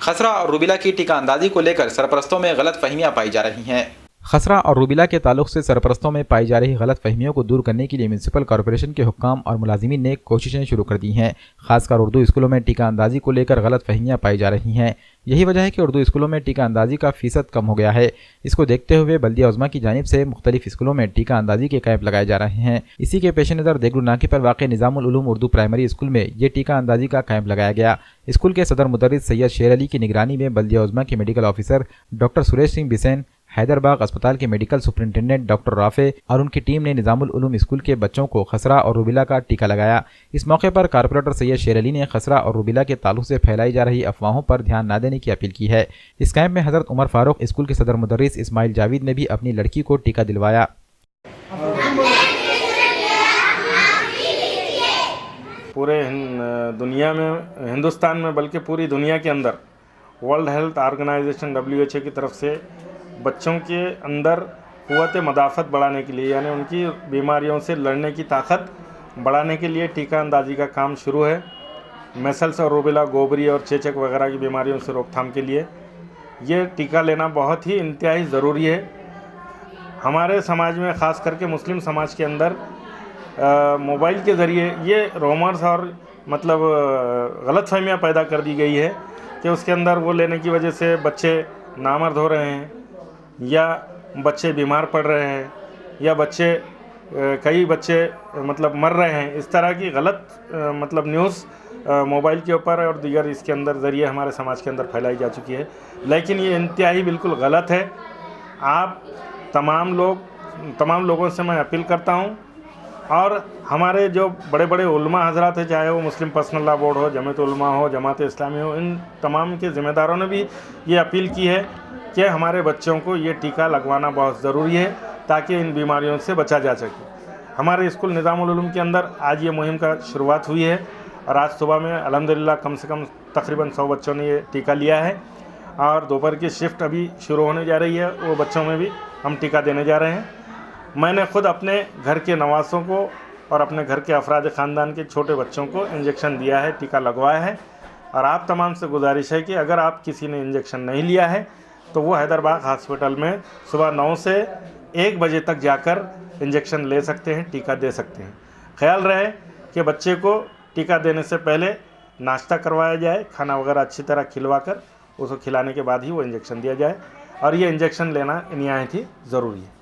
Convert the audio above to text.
खसरा और रूबेला की टीका अंदाजी को लेकर सरपरस्तों में गलत फहमियां पाई जा रही हैं। खसरा और रूबेला के ताल्लुक से सरपरस्तों में पाई जा रही गलत फहमियों को दूर करने के लिए म्यूनसिपल कॉरपोरेशन के हुक्काम और मुलाजिमीन ने कोशिशें शुरू कर दी हैं। खासकर उर्दू स्कूलों में टीका अंदाजी को लेकर गलत फहमियां पाई जा रही हैं। यही वजह है कि उर्दू स्कूलों में टीका अंदाजी का फीसद कम हो गया है। इसको देखते हुए बल्दिया उज़्मा की जानिब से मुख्तलिफ स्कूलों में टीका अंदाजी के कैंप लगाए जा रहे हैं। इसी के पेश नज़र देगलू नाके पर वाक़ निज़ामुल उलूम उर्दू प्राइमरी स्कूल में ये टीका अंदाजी का कैंप लगाया गया। स्कूल के सदर मुदर्रिस सैयद शेर अली की निगरानी में बल्दिया उज़्मा के medical officer doctor Suresh Singh Bisen, Haidarbagh अस्पताल के मेडिकल सुपरिटेंडेंट डॉक्टर राफे और उनकी टीम ने निज़ामुल उलूम स्कूल के बच्चों को खसरा और रूबेला का टीका लगाया। इस मौके पर कारपोरेटर सैयद शेर अली ने खसरा और रूबेला के ताल्लुक से फैलाई जा रही अफवाहों पर ध्यान न देने की अपील की है। इस कैंप में हज़रत उमर फारूक स्कूल के सदर मुदर्रिस इस्माइल जावेद ने भी अपनी लड़की को टीका दिलवाया। पूरे दुनिया में, हिंदुस्तान में बल्कि पूरी दुनिया के अंदर वर्ल्ड हेल्थ ऑर्गेनाइजेशन WHO की तरफ से बच्चों के अंदर क़ुव्वत मदाफ़त बढ़ाने के लिए, यानी उनकी बीमारियों से लड़ने की ताकत बढ़ाने के लिए टीका अंदाजी का काम शुरू है। मेसल्स और रूबेला, गोबरी और चेचक वगैरह की बीमारियों से रोकथाम के लिए ये टीका लेना बहुत ही इंतहाई ज़रूरी है। हमारे समाज में, ख़ास करके मुस्लिम समाज के अंदर मोबाइल के ज़रिए ये रोमर्स और गलतफहमियाँ पैदा कर दी गई है कि उसके अंदर वो लेने की वजह से बच्चे नामर्द हो रहे हैं, या बच्चे बीमार पड़ रहे हैं, या कई बच्चे मर रहे हैं। इस तरह की गलत न्यूज़ मोबाइल के ऊपर और दीगर इसके अंदर ज़रिए हमारे समाज के अंदर फैलाई जा चुकी है, लेकिन ये इंतहाई बिल्कुल गलत है। आप तमाम लोगों से मैं अपील करता हूँ, और हमारे जो बड़े बड़े उलमा हजरात हैं, चाहे वो मुस्लिम पर्सनल लॉ बोर्ड हो, जमात उलमा हो, जमात इस्लामी हो, इन तमाम के ज़िम्मेदारों ने भी ये अपील की है कि हमारे बच्चों को ये टीका लगवाना बहुत ज़रूरी है ताकि इन बीमारियों से बचा जा सके। हमारे स्कूल निज़ामुल उलूम के अंदर आज ये मुहिम का शुरुआत हुई है, और आज सुबह में अल्हम्दुलिल्लाह कम से कम तकरीबन 100 बच्चों ने ये टीका लिया है, और दोपहर की शिफ्ट अभी शुरू होने जा रही है, वो बच्चों में भी हम टीका देने जा रहे हैं। मैंने खुद अपने घर के नवासों को और अपने घर के अफराद ख़ानदान के छोटे बच्चों को इंजेक्शन दिया है, टीका लगवाया है। और आप तमाम से गुजारिश है कि अगर आप किसी ने इंजेक्शन नहीं लिया है तो वो हैदरबाग हॉस्पिटल में सुबह 9 से 1 बजे तक जाकर इंजेक्शन ले सकते हैं, टीका दे सकते हैं। ख्याल रहे कि बच्चे को टीका देने से पहले नाश्ता करवाया जाए, खाना वगैरह अच्छी तरह खिलवा कर उसको खिलाने के बाद ही वो इंजेक्शन दिया जाए, और ये इंजेक्शन लेना निहायत ही ज़रूरी है।